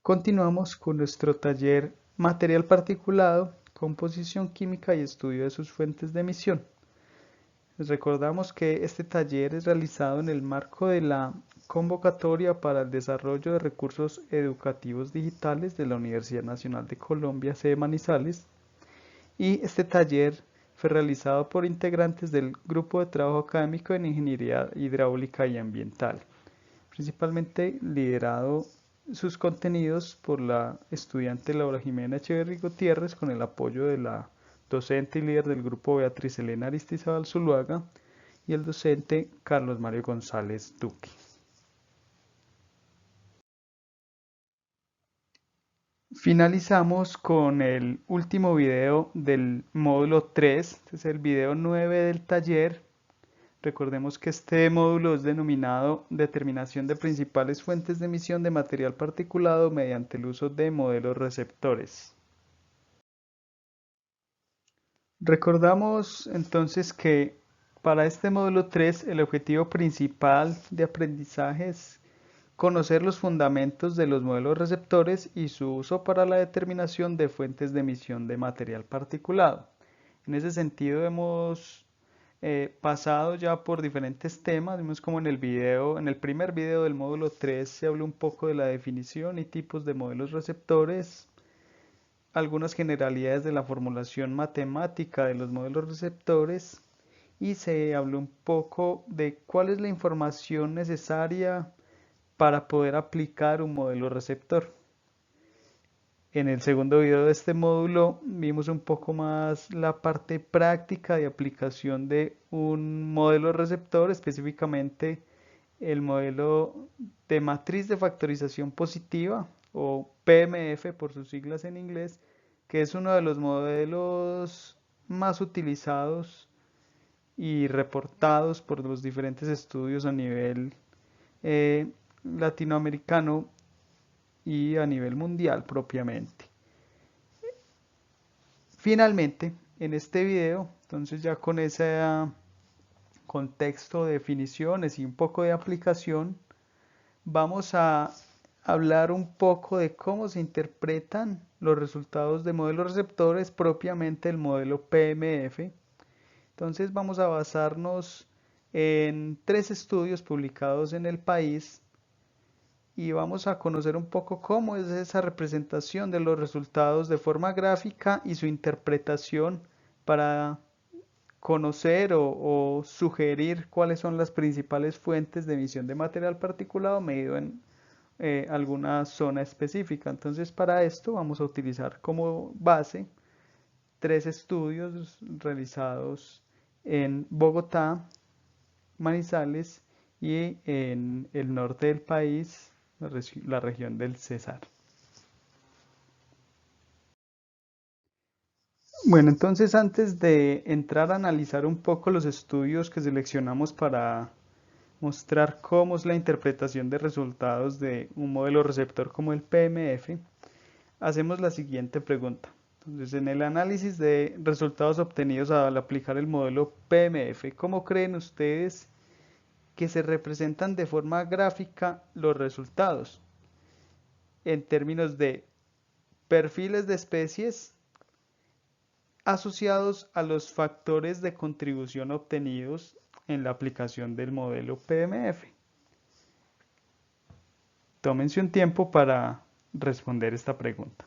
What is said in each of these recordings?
Continuamos con nuestro taller Material particulado, composición química y estudio de sus fuentes de emisión. Les recordamos que este taller es realizado en el marco de la convocatoria para el desarrollo de recursos educativos digitales de la Universidad Nacional de Colombia, sede Manizales, y este taller fue realizado por integrantes del Grupo de Trabajo Académico en Ingeniería Hidráulica y Ambiental, principalmente liderado sus contenidos por la estudiante Laura Jimena Echeverri Gutiérrez con el apoyo de la docente y líder del grupo Beatriz Elena Aristizábal Zuluaga y el docente Carlos Mario González Duque. Finalizamos con el último video del módulo 3, este es el video 9 del taller. Recordemos que este módulo es denominado Determinación de principales fuentes de emisión de material particulado mediante el uso de modelos receptores. Recordamos entonces que para este módulo 3 el objetivo principal de aprendizaje es conocer los fundamentos de los modelos receptores y su uso para la determinación de fuentes de emisión de material particulado. En ese sentido hemos pasado ya por diferentes temas, vimos como en el primer video del módulo 3 se habló un poco de la definición y tipos de modelos receptores, algunas generalidades de la formulación matemática de los modelos receptores y se habló un poco de cuál es la información necesaria para poder aplicar un modelo receptor. En el segundo video de este módulo vimos un poco más la parte práctica de aplicación de un modelo receptor, específicamente el modelo de matriz de factorización positiva o PMF por sus siglas en inglés, que es uno de los modelos más utilizados y reportados por los diferentes estudios a nivel eh, latinoamericano y a nivel mundial propiamente. Finalmente, en este video, entonces ya con ese contexto de definiciones y un poco de aplicación, vamos a hablar un poco de cómo se interpretan los resultados de modelos receptores, propiamente el modelo PMF. Entonces vamos a basarnos en 3 estudios publicados en el país y vamos a conocer un poco cómo es esa representación de los resultados de forma gráfica y su interpretación para conocer o sugerir cuáles son las principales fuentes de emisión de material particulado medido en alguna zona específica. Entonces, para esto vamos a utilizar como base 3 estudios realizados en Bogotá, Manizales y en el norte del país, la región del Cesar. Bueno, entonces antes de entrar a analizar un poco los estudios que seleccionamos para mostrar cómo es la interpretación de resultados de un modelo receptor como el PMF, hacemos la siguiente pregunta. Entonces, en el análisis de resultados obtenidos al aplicar el modelo PMF, ¿cómo creen ustedes que se representan de forma gráfica los resultados? En términos de perfiles de especies asociados a los factores de contribución obtenidos en la aplicación del modelo PMF. Tómense un tiempo para responder esta pregunta.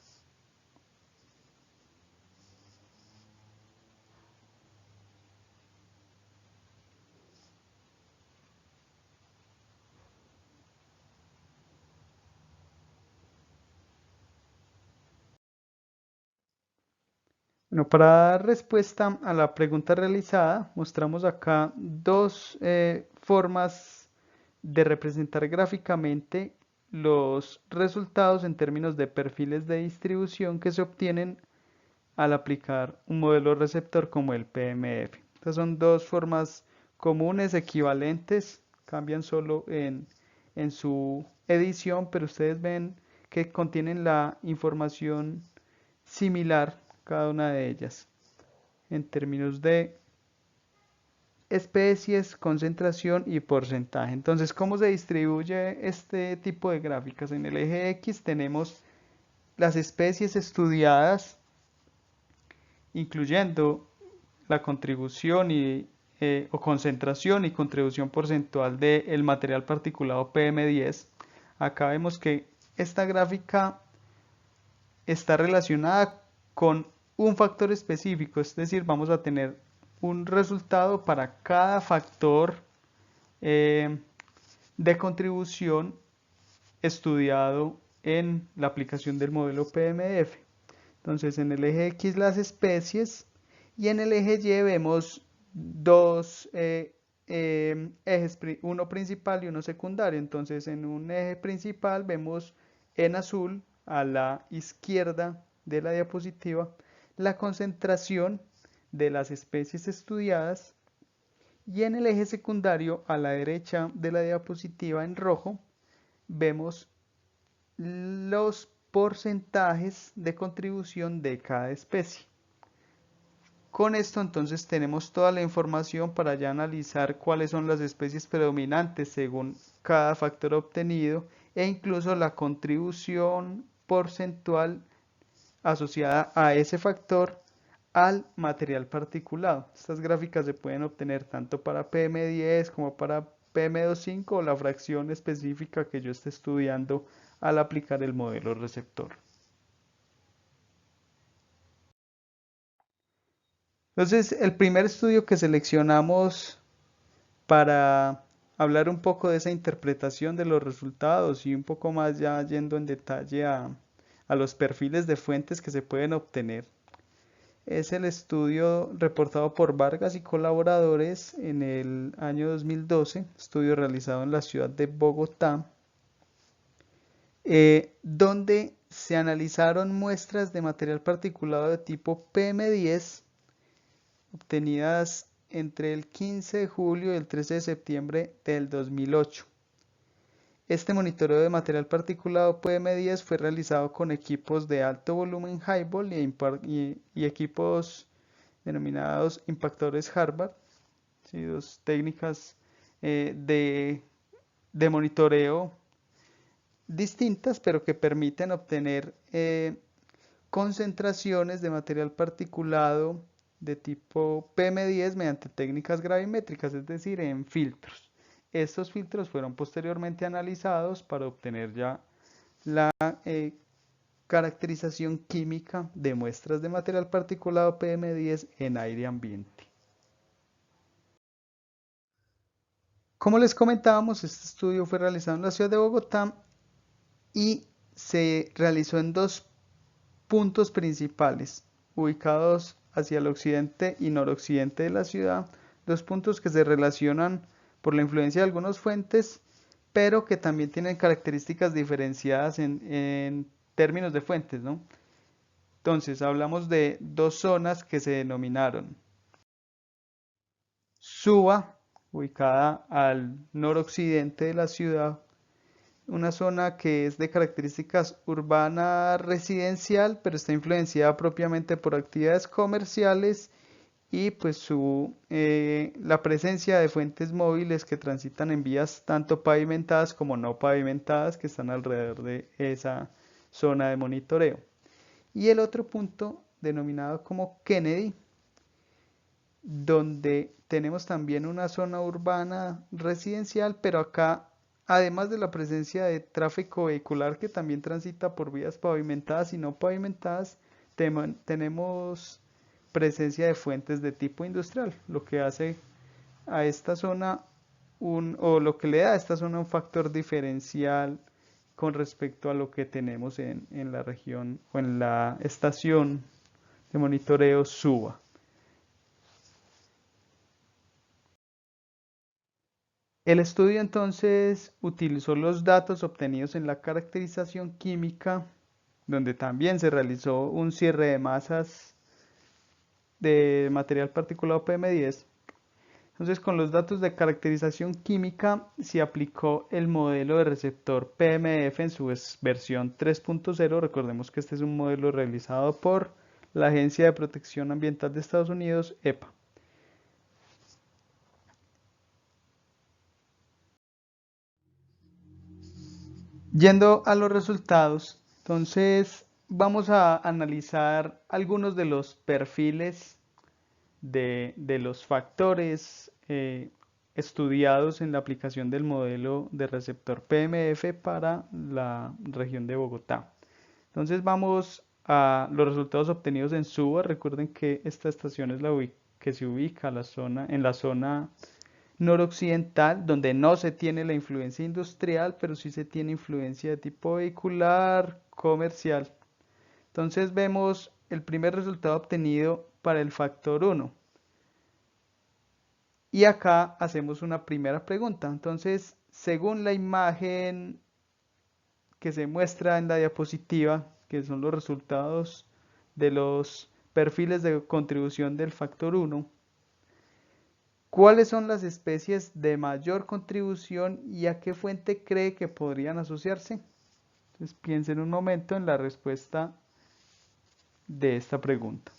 Bueno, para dar respuesta a la pregunta realizada, mostramos acá dos formas de representar gráficamente los resultados en términos de perfiles de distribución que se obtienen al aplicar un modelo receptor como el PMF. Estas son dos formas comunes, equivalentes, cambian solo en su edición, pero ustedes ven que contienen la información similar cada una de ellas en términos de especies, concentración y porcentaje. Entonces, ¿cómo se distribuye este tipo de gráficas? En el eje X tenemos las especies estudiadas, incluyendo la contribución o concentración y contribución porcentual del material particulado PM10. Acá vemos que esta gráfica está relacionada con un factor específico, es decir, vamos a tener un resultado para cada factor de contribución estudiado en la aplicación del modelo PMF. Entonces, en el eje X las especies y en el eje Y vemos dos ejes, uno principal y uno secundario. Entonces, en un eje principal vemos en azul a la izquierda de la diapositiva la concentración de las especies estudiadas y en el eje secundario a la derecha de la diapositiva en rojo vemos los porcentajes de contribución de cada especie. Con esto entonces tenemos toda la información para ya analizar cuáles son las especies predominantes según cada factor obtenido e incluso la contribución porcentual asociada a ese factor al material particulado. Estas gráficas se pueden obtener tanto para PM10 como para PM25 o la fracción específica que yo esté estudiando al aplicar el modelo receptor. Entonces, el primer estudio que seleccionamos para hablar un poco de esa interpretación de los resultados y un poco más ya yendo en detalle a los perfiles de fuentes que se pueden obtener es el estudio reportado por Vargas y colaboradores en el año 2012, estudio realizado en la ciudad de Bogotá, donde se analizaron muestras de material particulado de tipo PM10 obtenidas entre el 15 de julio y el 13 de septiembre del 2008. Este monitoreo de material particulado PM10 fue realizado con equipos de alto volumen Highball y equipos denominados impactores Harvard, ¿sí? Dos técnicas de monitoreo distintas, pero que permiten obtener concentraciones de material particulado de tipo PM10 mediante técnicas gravimétricas, es decir, en filtros. Estos filtros fueron posteriormente analizados para obtener ya la caracterización química de muestras de material particulado PM10 en aire ambiente. Como les comentábamos, este estudio fue realizado en la ciudad de Bogotá y se realizó en dos puntos principales, ubicados hacia el occidente y noroccidente de la ciudad, dos puntos que se relacionan por la influencia de algunas fuentes, pero que también tienen características diferenciadas en términos de fuentes, ¿no? Entonces, hablamos de dos zonas que se denominaron Suba, ubicada al noroccidente de la ciudad, una zona que es de características urbana residencial, pero está influenciada propiamente por actividades comerciales y pues la presencia de fuentes móviles que transitan en vías tanto pavimentadas como no pavimentadas que están alrededor de esa zona de monitoreo. Y el otro punto denominado como Kennedy, donde tenemos también una zona urbana residencial, pero acá, además de la presencia de tráfico vehicular que también transita por vías pavimentadas y no pavimentadas, tenemos presencia de fuentes de tipo industrial, lo que hace a esta zona o lo que le da a esta zona un factor diferencial con respecto a lo que tenemos en la región o en la estación de monitoreo SUBA. El estudio entonces utilizó los datos obtenidos en la caracterización química, donde también se realizó un cierre de masas de material particulado PM10. Entonces, con los datos de caracterización química se aplicó el modelo de receptor PMF en su versión 3.0. Recordemos que este es un modelo realizado por la Agencia de Protección Ambiental de Estados Unidos, EPA. Yendo a los resultados, entonces vamos a analizar algunos de los perfiles de los factores estudiados en la aplicación del modelo de receptor PMF para la región de Bogotá. Entonces vamos a los resultados obtenidos en Suba. Recuerden que esta estación es que se ubica en la zona noroccidental, donde no se tiene la influencia industrial, pero sí se tiene influencia de tipo vehicular, comercial. Entonces vemos el primer resultado obtenido para el factor 1. Y acá hacemos una primera pregunta. Entonces, según la imagen que se muestra en la diapositiva, que son los resultados de los perfiles de contribución del factor 1, ¿cuáles son las especies de mayor contribución y a qué fuente cree que podrían asociarse? Entonces, piensen un momento en la respuesta de esta pregunta.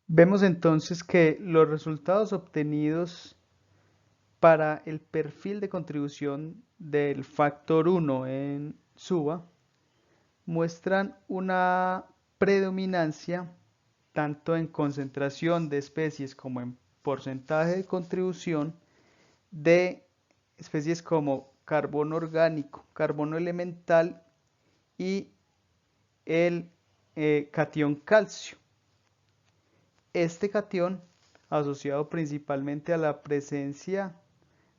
Vemos entonces que los resultados obtenidos para el perfil de contribución del factor 1 en SUBA muestran una predominancia tanto en concentración de especies como en porcentaje de contribución de especies como carbono orgánico, carbono elemental y el catión calcio. Este catión, asociado principalmente a la presencia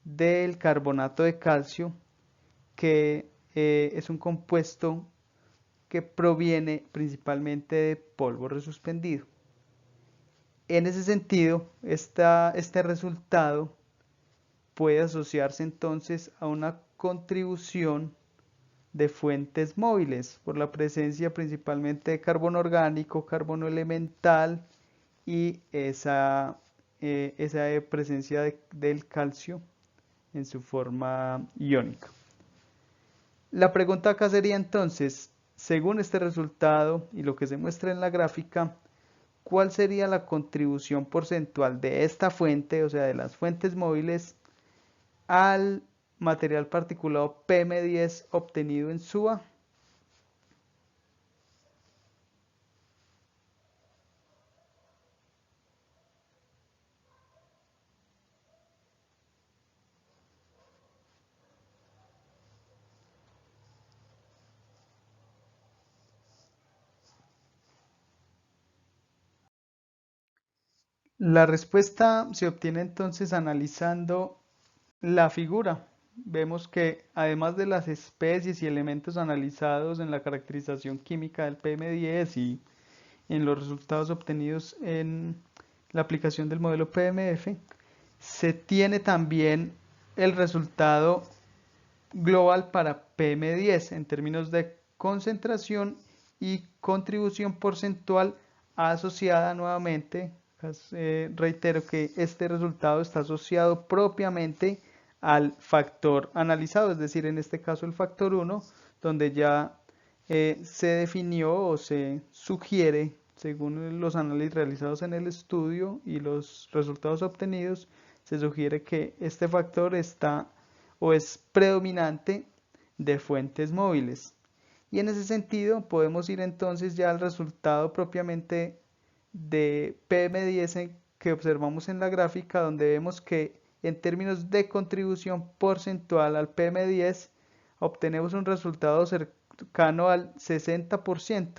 del carbonato de calcio, que es un compuesto que proviene principalmente de polvo resuspendido. En ese sentido, este resultado puede asociarse entonces a una contribución de fuentes móviles por la presencia principalmente de carbono orgánico, carbono elemental y esa presencia del calcio en su forma iónica. La pregunta acá sería entonces, según este resultado y lo que se muestra en la gráfica, ¿cuál sería la contribución porcentual de esta fuente, o sea, de las fuentes móviles, al material particulado PM10 obtenido en SUA? La respuesta se obtiene entonces analizando la figura. Vemos que además de las especies y elementos analizados en la caracterización química del PM10 y en los resultados obtenidos en la aplicación del modelo PMF, se tiene también el resultado global para PM10 en términos de concentración y contribución porcentual asociada nuevamente. Reitero que este resultado está asociado propiamente al factor analizado, es decir, en este caso el factor 1, donde ya se definió o se sugiere, según los análisis realizados en el estudio y los resultados obtenidos, se sugiere que este factor está o es predominante de fuentes móviles. Y en ese sentido podemos ir entonces ya al resultado propiamente de PM10 que observamos en la gráfica, donde vemos que en términos de contribución porcentual al PM10 obtenemos un resultado cercano al 60%.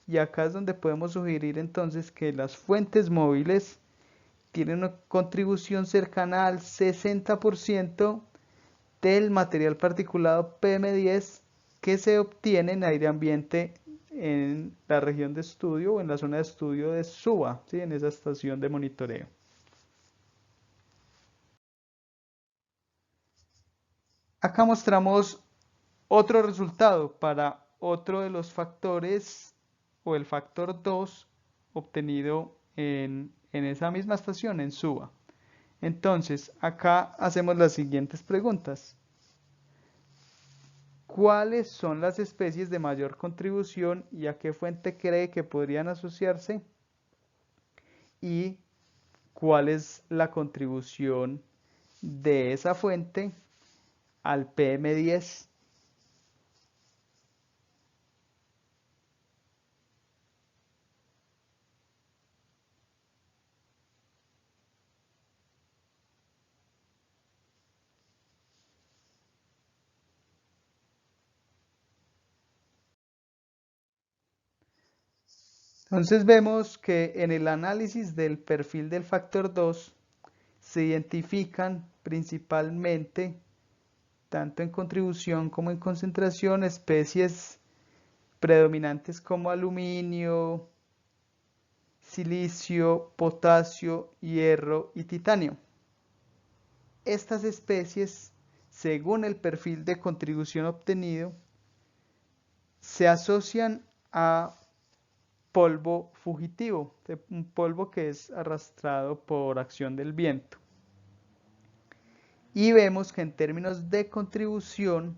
Y acá es donde podemos sugerir entonces que las fuentes móviles tienen una contribución cercana al 60% del material particulado PM10 que se obtiene en aire ambiente en la región de estudio o en la zona de estudio de SUBA, ¿sí? En esa estación de monitoreo. Acá mostramos otro resultado para otro de los factores o el factor 2 obtenido en esa misma estación, en SUBA. Entonces, acá hacemos las siguientes preguntas. ¿Cuáles son las especies de mayor contribución y a qué fuente cree que podrían asociarse? ¿Y cuál es la contribución de esa fuente al PM10? Entonces vemos que en el análisis del perfil del factor 2 se identifican principalmente, tanto en contribución como en concentración, especies predominantes como aluminio, silicio, potasio, hierro y titanio. Estas especies, según el perfil de contribución obtenido, se asocian a polvo fugitivo, un polvo que es arrastrado por acción del viento. Y vemos que en términos de contribución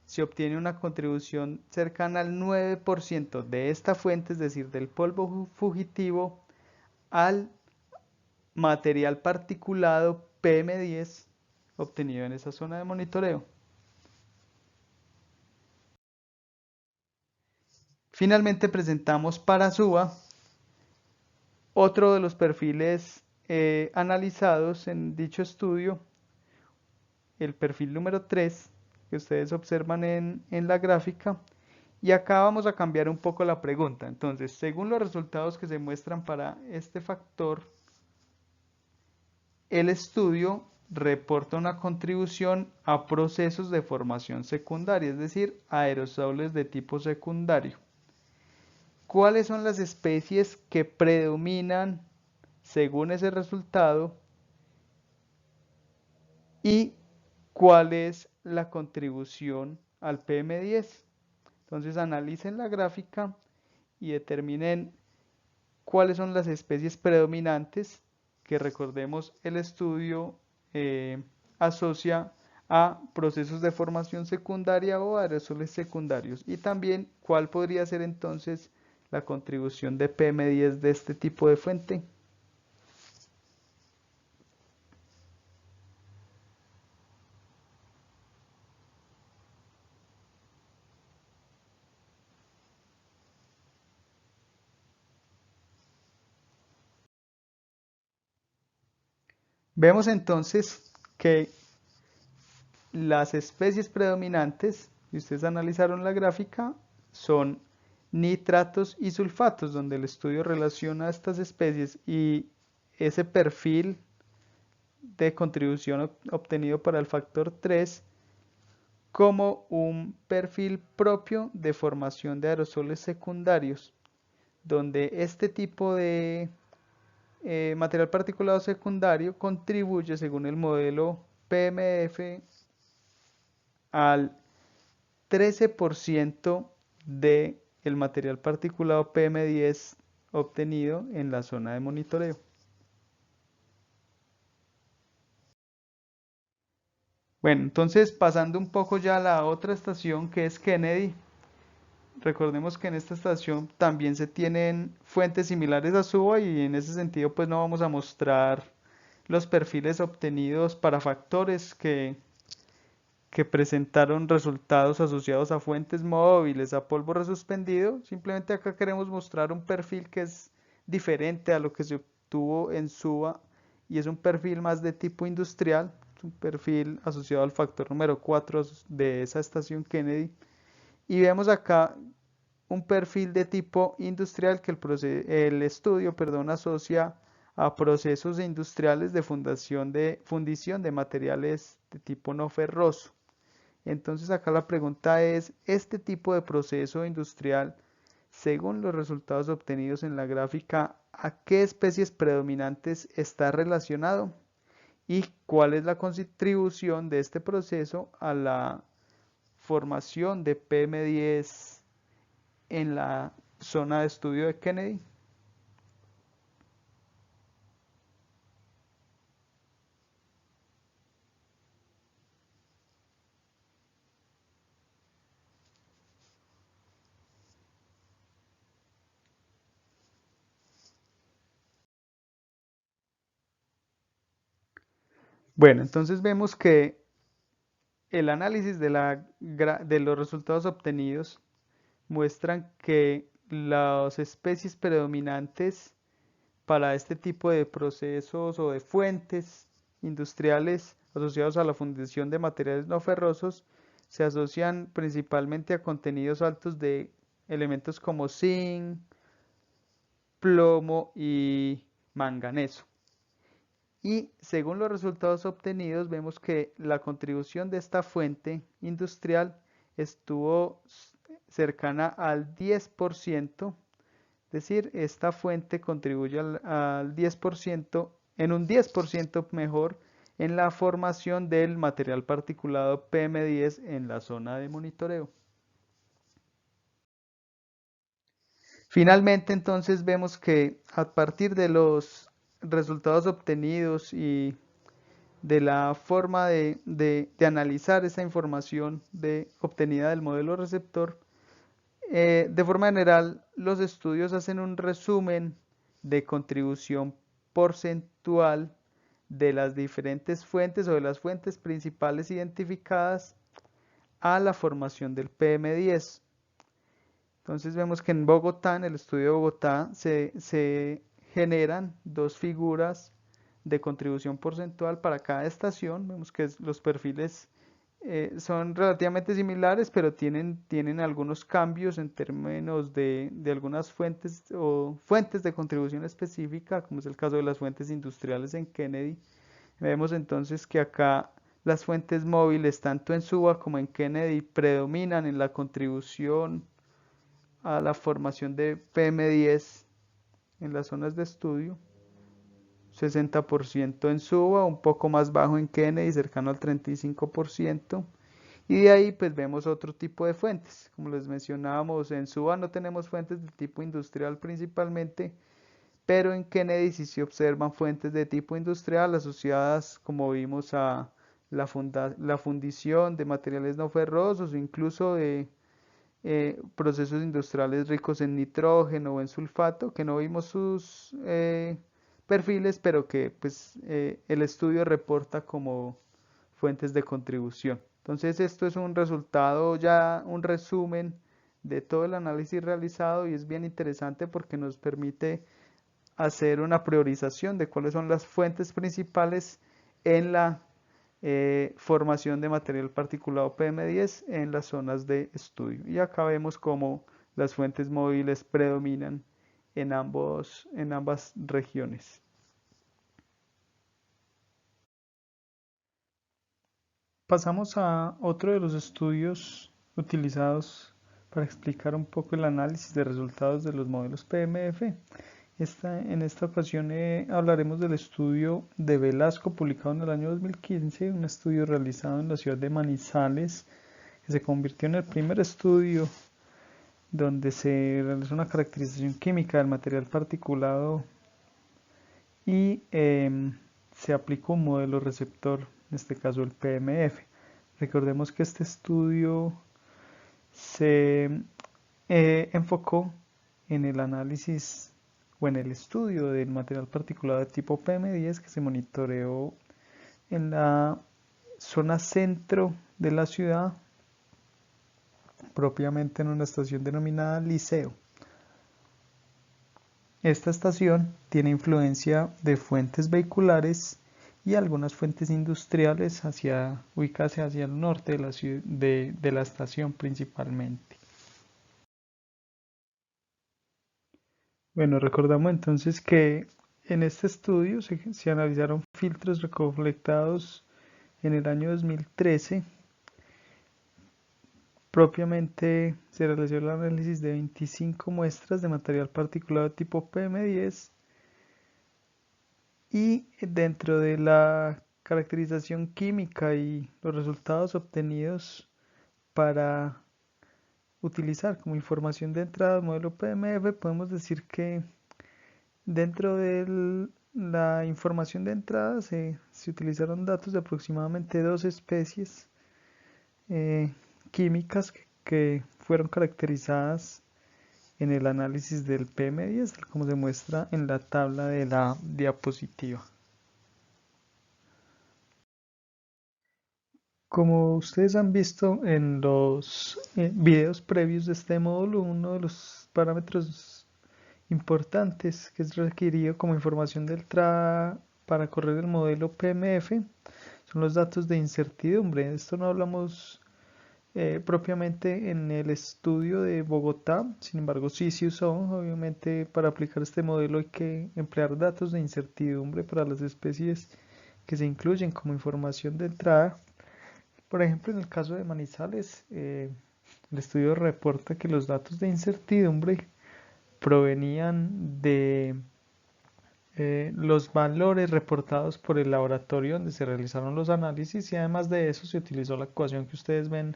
se obtiene una contribución cercana al 9% de esta fuente, es decir, del polvo fugitivo, al material particulado PM10 obtenido en esa zona de monitoreo. Finalmente presentamos para SUA otro de los perfiles analizados en dicho estudio, el perfil número 3, que ustedes observan en la gráfica. Y acá vamos a cambiar un poco la pregunta. Entonces, según los resultados que se muestran para este factor, el estudio reporta una contribución a procesos de formación secundaria, es decir, aerosoles de tipo secundario. ¿Cuáles son las especies que predominan según ese resultado y cuál es la contribución al PM10? Entonces analicen la gráfica y determinen cuáles son las especies predominantes, que recordemos el estudio asocia a procesos de formación secundaria o aerosoles secundarios, y también cuál podría ser entonces la contribución de PM10 de este tipo de fuente. Vemos entonces que las especies predominantes, si ustedes analizaron la gráfica, son nitratos y sulfatos, donde el estudio relaciona estas especies y ese perfil de contribución obtenido para el factor 3 como un perfil propio de formación de aerosoles secundarios, donde este tipo de material particulado secundario contribuye, según el modelo PMF, al 13% del material particulado PM10 obtenido en la zona de monitoreo. Bueno, entonces pasando un poco ya a la otra estación, que es Kennedy. Recordemos que en esta estación también se tienen fuentes similares a SUA, y en ese sentido pues no vamos a mostrar los perfiles obtenidos para factores que presentaron resultados asociados a fuentes móviles, a polvo resuspendido. Simplemente acá queremos mostrar un perfil que es diferente a lo que se obtuvo en SUA, y es un perfil más de tipo industrial, es un perfil asociado al factor número 4 de esa estación Kennedy. Y vemos acá un perfil de tipo industrial que el estudio, perdón, asocia a procesos industriales de fundición de materiales de tipo no ferroso. Entonces acá la pregunta es, ¿este tipo de proceso industrial, según los resultados obtenidos en la gráfica, a qué especies predominantes está relacionado? ¿Y cuál es la contribución de este proceso a la formación de PM10 en la zona de estudio de Kennedy? Bueno, entonces vemos que el análisis de los resultados obtenidos muestran que las especies predominantes para este tipo de procesos o de fuentes industriales asociados a la fundición de materiales no ferrosos se asocian principalmente a contenidos altos de elementos como zinc, plomo y manganeso. Y según los resultados obtenidos, vemos que la contribución de esta fuente industrial estuvo cercana al 10%, es decir, esta fuente contribuye al 10%, en un 10% mejor en la formación del material particulado PM10 en la zona de monitoreo. Finalmente, entonces vemos que a partir de los resultados obtenidos y de la forma de analizar esa información obtenida del modelo receptor, de forma general, los estudios hacen un resumen de contribución porcentual de las diferentes fuentes o de las fuentes principales identificadas a la formación del PM10. Entonces vemos que en Bogotá, en el estudio de Bogotá, se generan dos figuras de contribución porcentual para cada estación. Vemos que los perfiles son relativamente similares, pero tienen algunos cambios en términos de algunas fuentes o fuentes de contribución específica, como es el caso de las fuentes industriales en Kennedy. Vemos entonces que acá las fuentes móviles, tanto en Suba como en Kennedy, predominan en la contribución a la formación de PM10 en las zonas de estudio. 60% en Suba, un poco más bajo en Kennedy, cercano al 35%. Y de ahí pues vemos otro tipo de fuentes. Como les mencionábamos, en Suba no tenemos fuentes de tipo industrial principalmente, pero en Kennedy sí se observan fuentes de tipo industrial asociadas, como vimos, a la fundición de materiales no ferrosos o incluso de procesos industriales ricos en nitrógeno o en sulfato, que no vimos sus perfiles, pero que pues, el estudio reporta como fuentes de contribución. Entonces esto es un resultado, ya un resumen de todo el análisis realizado y es bien interesante porque nos permite hacer una priorización de cuáles son las fuentes principales en la formación de material particulado PM10 en las zonas de estudio. Y acá vemos cómo las fuentes móviles predominan en ambas regiones. Pasamos a otro de los estudios utilizados para explicar un poco el análisis de resultados de los modelos PMF. En esta ocasión hablaremos del estudio de Velasco publicado en el año 2015, un estudio realizado en la ciudad de Manizales, que se convirtió en el primer estudio donde se realizó una caracterización química del material particulado y se aplicó un modelo receptor, en este caso el PMF. Recordemos que este estudio se enfocó en el análisis o en el estudio del material particulado de tipo PM10 que se monitoreó en la zona centro de la ciudad, propiamente en una estación denominada Liceo. Esta estación tiene influencia de fuentes vehiculares y algunas fuentes industriales ubicadas hacia el norte de la estación principalmente. Bueno, recordamos entonces que en este estudio se analizaron filtros recolectados en el año 2013. Propiamente se realizó el análisis de 25 muestras de material particulado tipo PM10 y dentro de la caracterización química y los resultados obtenidos para utilizar como información de entrada el modelo PMF, podemos decir que dentro de la información de entrada se utilizaron datos de aproximadamente 2 especies químicas que fueron caracterizadas en el análisis del PM10, como se muestra en la tabla de la diapositiva. Como ustedes han visto en los videos previos de este módulo, uno de los parámetros importantes que es requerido como información del TRA para correr el modelo PMF son los datos de incertidumbre. De esto no hablamos propiamente en el estudio de Bogotá, sin embargo sí se usó. Obviamente para aplicar este modelo hay que emplear datos de incertidumbre para las especies que se incluyen como información de entrada. Por ejemplo, en el caso de Manizales, el estudio reporta que los datos de incertidumbre provenían de los valores reportados por el laboratorio donde se realizaron los análisis, y además de eso se utilizó la ecuación que ustedes ven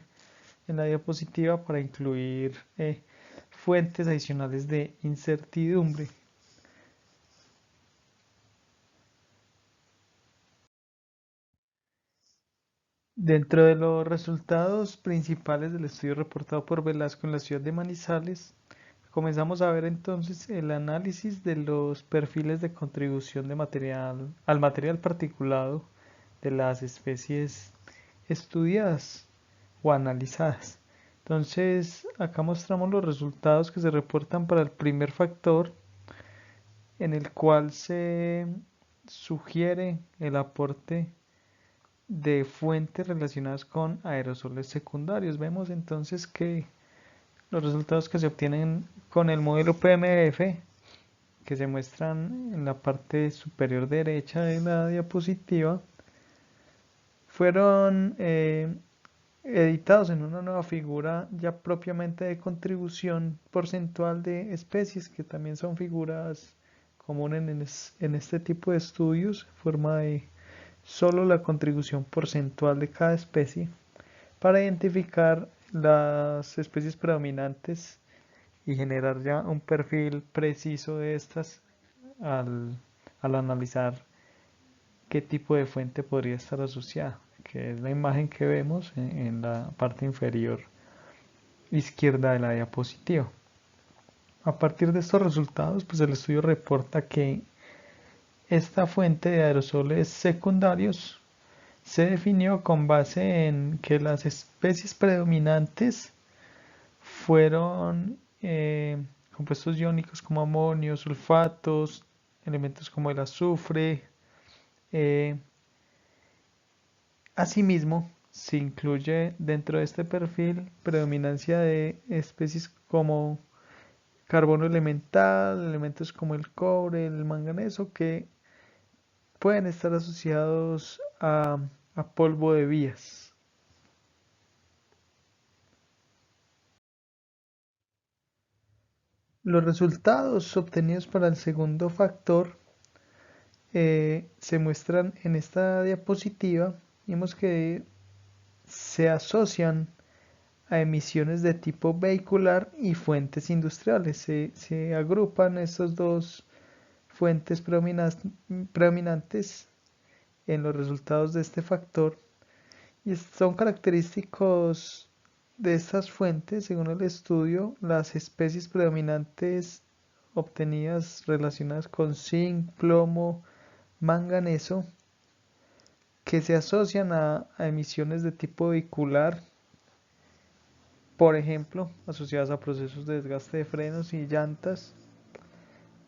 en la diapositiva para incluir fuentes adicionales de incertidumbre. Dentro de los resultados principales del estudio reportado por Velasco en la ciudad de Manizales, comenzamos a ver entonces el análisis de los perfiles de contribución de material al material particulado de las especies estudiadas o analizadas. Entonces, acá mostramos los resultados que se reportan para el primer factor, en el cual se sugiere el aporte de fuentes relacionadas con aerosoles secundarios. Vemos entonces que los resultados que se obtienen con el modelo PMF, que se muestran en la parte superior derecha de la diapositiva, fueron editados en una nueva figura ya propiamente de contribución porcentual de especies, que también son figuras comunes en este tipo de estudios, en forma de solo la contribución porcentual de cada especie, para identificar las especies predominantes y generar ya un perfil preciso de estas al analizar qué tipo de fuente podría estar asociada, que es la imagen que vemos en la parte inferior izquierda de la diapositiva. A partir de estos resultados, pues el estudio reporta que esta fuente de aerosoles secundarios se definió con base en que las especies predominantes fueron compuestos iónicos como amonio, sulfatos, elementos como el azufre. Asimismo, se incluye dentro de este perfil predominancia de especies como carbono elemental, elementos como el cobre, el manganeso, que pueden estar asociados a polvo de vías. Los resultados obtenidos para el segundo factor se muestran en esta diapositiva. Vemos que se asocian a emisiones de tipo vehicular y fuentes industriales. Se agrupan estas dos fuentes predominantes en los resultados de este factor, y son característicos de estas fuentes, según el estudio, las especies predominantes obtenidas relacionadas con zinc, plomo, manganeso, que se asocian a emisiones de tipo vehicular, por ejemplo, asociadas a procesos de desgaste de frenos y llantas.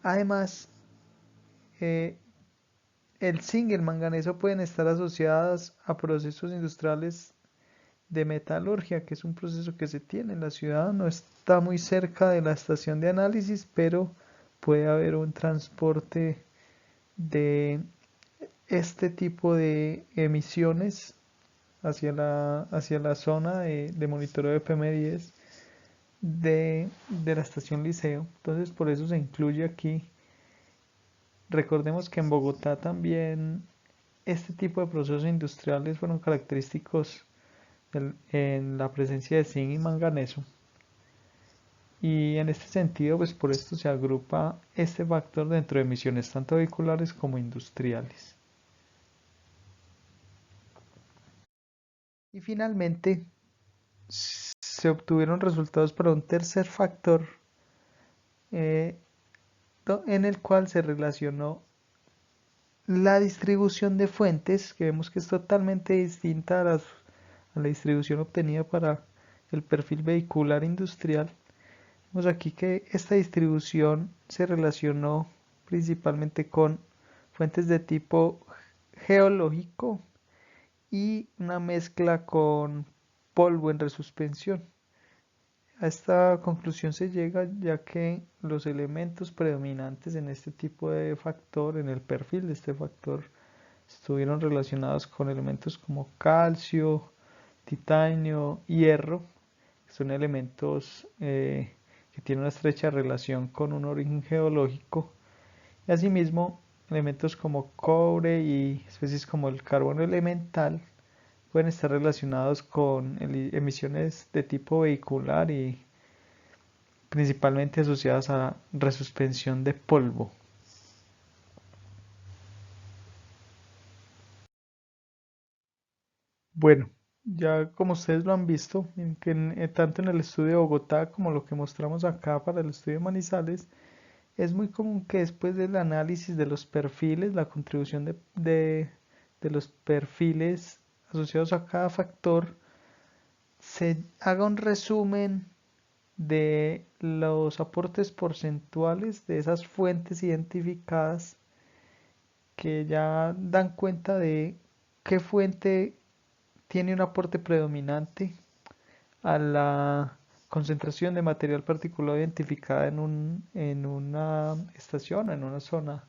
Además, el zinc y el manganeso pueden estar asociadas a procesos industriales de metalurgia, que es un proceso que se tiene en la ciudad. No está muy cerca de la estación de análisis, pero puede haber un transporte de este tipo de emisiones hacia la zona de monitoreo de PM10 de la estación Liceo. Entonces, por eso se incluye aquí. Recordemos que en Bogotá también este tipo de procesos industriales fueron característicos en la presencia de zinc y manganeso. Y en este sentido, pues por esto se agrupa este factor dentro de emisiones tanto vehiculares como industriales. Y finalmente, se obtuvieron resultados para un tercer factor, eh, en el cual se relacionó la distribución de fuentes, que vemos que es totalmente distinta a la distribución obtenida para el perfil vehicular industrial, vemos aquí que esta distribución se relacionó principalmente con fuentes de tipo geológico y una mezcla con polvo en resuspensión. A esta conclusión se llega ya que los elementos predominantes en este tipo de factor, en el perfil de este factor, estuvieron relacionados con elementos como calcio, titanio, hierro, que son elementos que tienen una estrecha relación con un origen geológico, y asimismo elementos como cobre y especies como el carbono elemental pueden estar relacionados con emisiones de tipo vehicular y principalmente asociadas a resuspensión de polvo. Bueno, ya como ustedes lo han visto, tanto en el estudio de Bogotá como lo que mostramos acá para el estudio de Manizales, es muy común que después del análisis de los perfiles, la contribución de los perfiles asociados a cada factor, se haga un resumen de los aportes porcentuales de esas fuentes identificadas que ya dan cuenta de qué fuente tiene un aporte predominante a la concentración de material particulado identificada en una estación, en una zona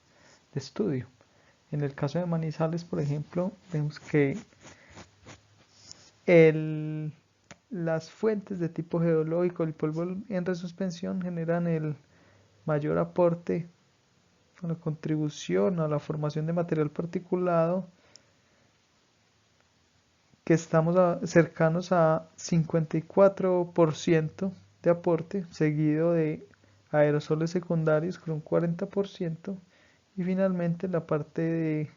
de estudio. En el caso de Manizales, por ejemplo, vemos que el, las fuentes de tipo geológico, el polvo en resuspensión, generan el mayor aporte a la contribución a la formación de material particulado, que estamos cercanos a 54% de aporte, seguido de aerosoles secundarios con un 40% y finalmente la parte de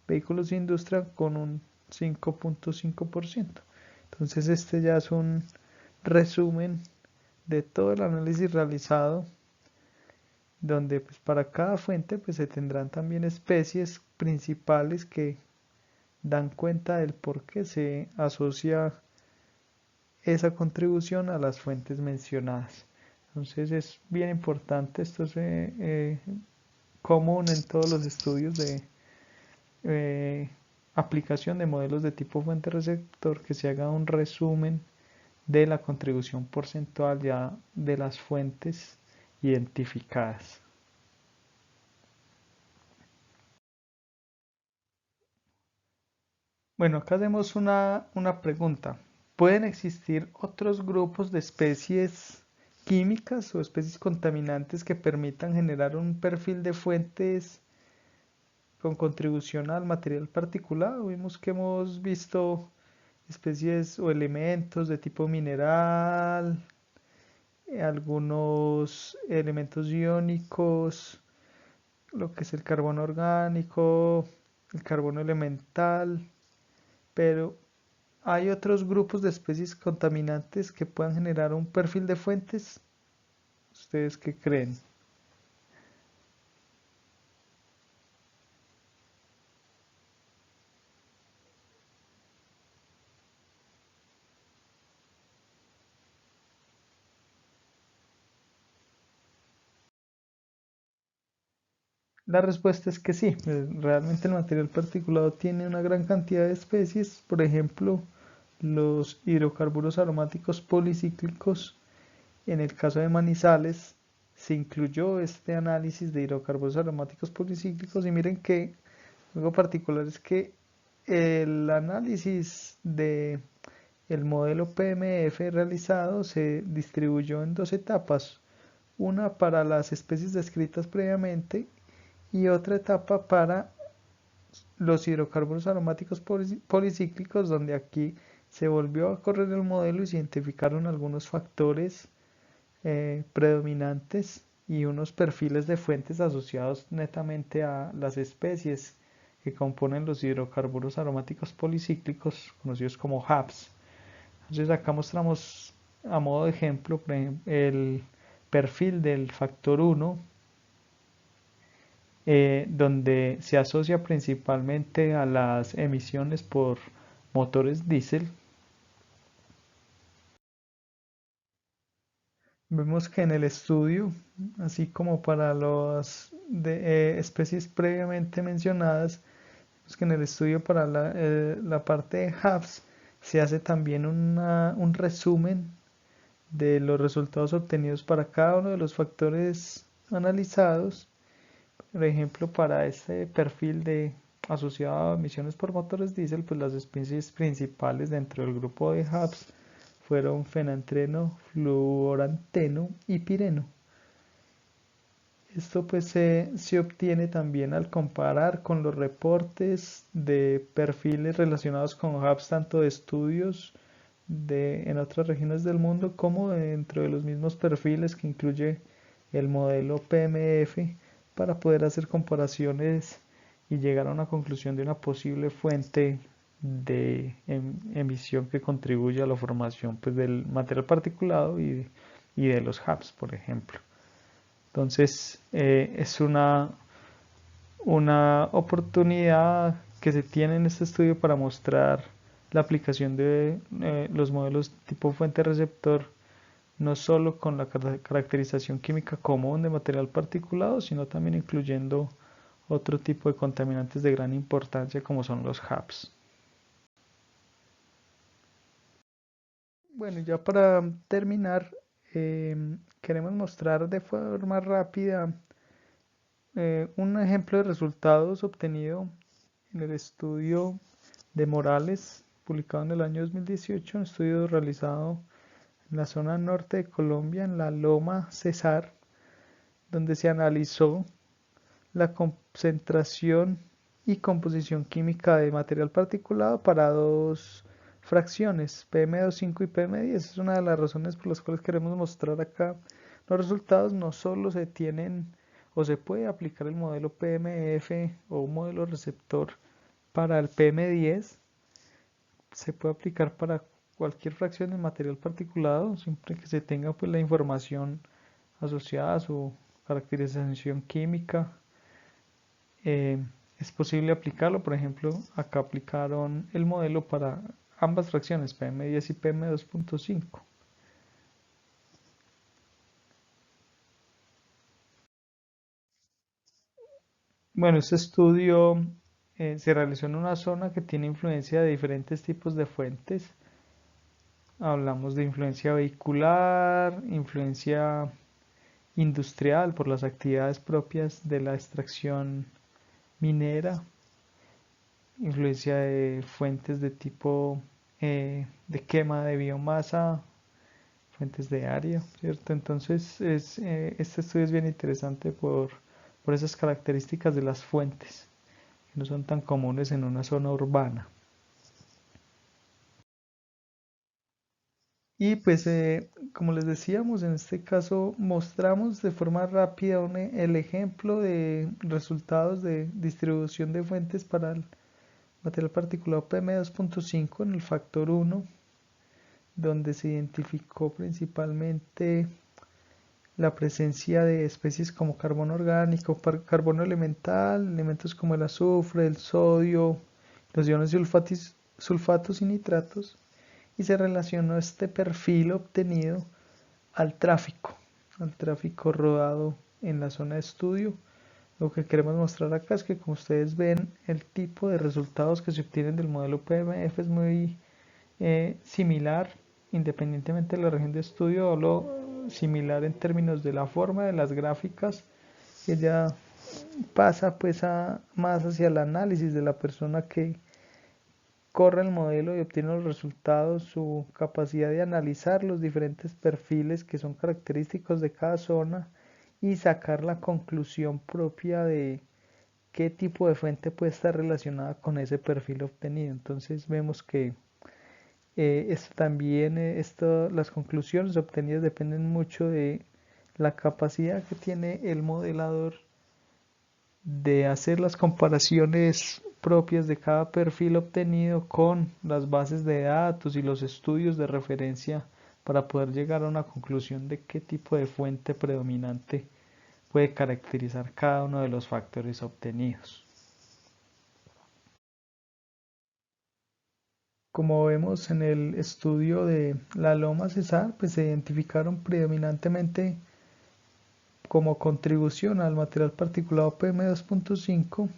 vehículos de industria con un 5.5%. Entonces este ya es un resumen de todo el análisis realizado, donde pues para cada fuente pues se tendrán también especies principales que dan cuenta del por qué se asocia esa contribución a las fuentes mencionadas. Entonces es bien importante, esto es común en todos los estudios de eh, aplicación de modelos de tipo fuente-receptor, que se haga un resumen de la contribución porcentual ya de las fuentes identificadas. Bueno, acá hacemos una pregunta. ¿Pueden existir otros grupos de especies químicas o especies contaminantes que permitan generar un perfil de fuentes con contribución al material particulado? Vimos que hemos visto especies o elementos de tipo mineral, algunos elementos iónicos, lo que es el carbono orgánico, el carbono elemental, pero ¿hay otros grupos de especies contaminantes que puedan generar un perfil de fuentes? ¿Ustedes qué creen? La respuesta es que sí, realmente el material particulado tiene una gran cantidad de especies, por ejemplo, los hidrocarburos aromáticos policíclicos. En el caso de Manizales, se incluyó este análisis de hidrocarburos aromáticos policíclicos y miren que algo particular es que el análisis de el modelo PMF realizado se distribuyó en dos etapas, una para las especies descritas previamente y otra etapa para los hidrocarburos aromáticos policíclicos, donde aquí se volvió a correr el modelo y se identificaron algunos factores predominantes y unos perfiles de fuentes asociados netamente a las especies que componen los hidrocarburos aromáticos policíclicos, conocidos como HAPs. Entonces acá mostramos a modo de ejemplo, por ejemplo el perfil del factor 1, donde se asocia principalmente a las emisiones por motores diésel. Vemos que en el estudio, así como para las especies previamente mencionadas, vemos que en el estudio para la parte de HABs se hace también un resumen de los resultados obtenidos para cada uno de los factores analizados. Por ejemplo, para este perfil de asociado a emisiones por motores diésel, pues las especies principales dentro del grupo de HABs fueron fenantreno, fluoranteno y pireno. Esto pues se obtiene también al comparar con los reportes de perfiles relacionados con HABs tanto de estudios en otras regiones del mundo como dentro de los mismos perfiles que incluye el modelo PMF para poder hacer comparaciones y llegar a una conclusión de una posible fuente de emisión que contribuye a la formación pues, del material particulado y de los HABs, por ejemplo. Entonces, es una oportunidad que se tiene en este estudio para mostrar la aplicación de los modelos tipo fuente-receptor, no solo con la caracterización química común de material particulado, sino también incluyendo otro tipo de contaminantes de gran importancia como son los HABs. Bueno, ya para terminar, queremos mostrar de forma rápida un ejemplo de resultados obtenido en el estudio de Morales, publicado en el año 2018, un estudio realizado en la zona norte de Colombia, en la Loma Cesar, donde se analizó la concentración y composición química de material particulado para dos fracciones, PM2,5 y PM10. Es una de las razones por las cuales queremos mostrar acá los resultados. No solo se tienen o se puede aplicar el modelo PMF o un modelo receptor para el PM10, se puede aplicar para cualquier fracción de material particulado, siempre que se tenga pues la información asociada a su caracterización química. Es posible aplicarlo, por ejemplo, acá aplicaron el modelo para ambas fracciones, PM10 y PM2,5. Bueno, este estudio se realizó en una zona que tiene influencia de diferentes tipos de fuentes. Hablamos de influencia vehicular, influencia industrial por las actividades propias de la extracción minera, influencia de fuentes de tipo de quema de biomasa, fuentes de área, ¿cierto? Entonces, este estudio es bien interesante por esas características de las fuentes, que no son tan comunes en una zona urbana. Y pues, como les decíamos, en este caso mostramos de forma rápida el ejemplo de resultados de distribución de fuentes para el material particulado PM2,5 en el factor 1, donde se identificó principalmente la presencia de especies como carbono orgánico, carbono elemental, elementos como el azufre, el sodio, los iones sulfatos y nitratos, y se relacionó este perfil obtenido al tráfico rodado en la zona de estudio. Lo que queremos mostrar acá es que, como ustedes ven, el tipo de resultados que se obtienen del modelo PMF es muy similar, independientemente de la región de estudio, o lo similar en términos de la forma de las gráficas, que ya pasa pues más hacia el análisis de la persona que corre el modelo y obtiene los resultados, su capacidad de analizar los diferentes perfiles que son característicos de cada zona y sacar la conclusión propia de qué tipo de fuente puede estar relacionada con ese perfil obtenido. Entonces vemos que esto también, las conclusiones obtenidas dependen mucho de la capacidad que tiene el modelador de hacer las comparaciones propias de cada perfil obtenido con las bases de datos y los estudios de referencia para poder llegar a una conclusión de qué tipo de fuente predominante puede caracterizar cada uno de los factores obtenidos. Como vemos en el estudio de la loma Cesar, pues se identificaron predominantemente como contribución al material particulado PM2.5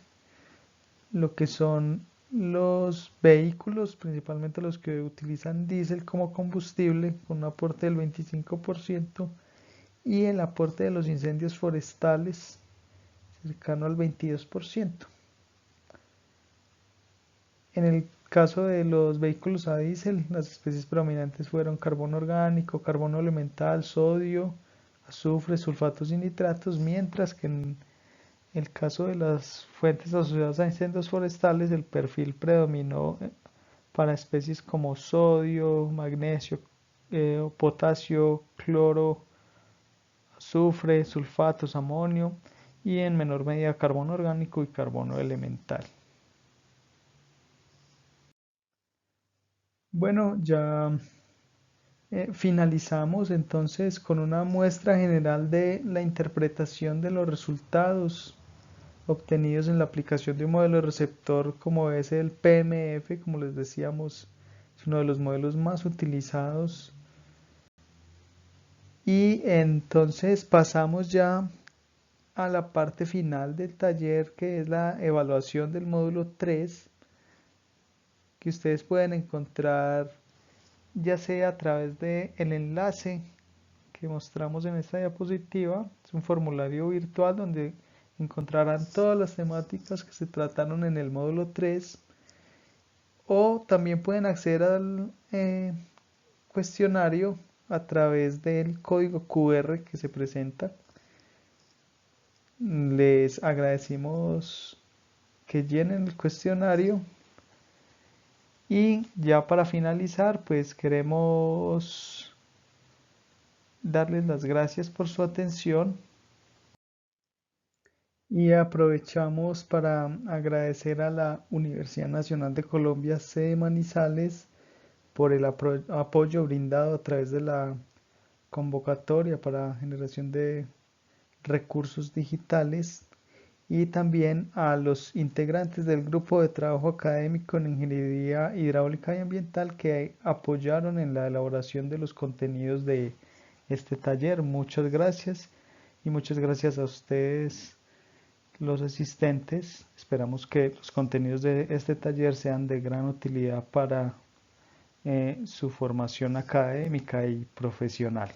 lo que son los vehículos, principalmente los que utilizan diésel como combustible, con un aporte del 25%, y el aporte de los incendios forestales, cercano al 22%. En el caso de los vehículos a diésel, las especies predominantes fueron carbono orgánico, carbono elemental, sodio, azufre, sulfatos y nitratos, mientras que en el caso de las fuentes asociadas a incendios forestales, el perfil predominó para especies como sodio, magnesio, potasio, cloro, azufre, sulfatos, amonio y en menor medida carbono orgánico y carbono elemental. Bueno, ya finalizamos entonces con una muestra general de la interpretación de los resultados obtenidos en la aplicación de un modelo receptor como es el PMF, como les decíamos, es uno de los modelos más utilizados. Y entonces pasamos ya a la parte final del taller, que es la evaluación del módulo 3, que ustedes pueden encontrar ya sea a través del enlace que mostramos en esta diapositiva. Es un formulario virtual donde encontrarán todas las temáticas que se trataron en el módulo 3, o también pueden acceder al cuestionario a través del código QR que se presenta. Les agradecemos que llenen el cuestionario y ya para finalizar, pues queremos darles las gracias por su atención y aprovechamos para agradecer a la Universidad Nacional de Colombia, sede Manizales, por el apoyo brindado a través de la convocatoria para generación de recursos digitales, y también a los integrantes del grupo de trabajo académico en Ingeniería Hidráulica y Ambiental que apoyaron en la elaboración de los contenidos de este taller. Muchas gracias y muchas gracias a ustedes, los asistentes. Esperamos que los contenidos de este taller sean de gran utilidad para su formación académica y profesional.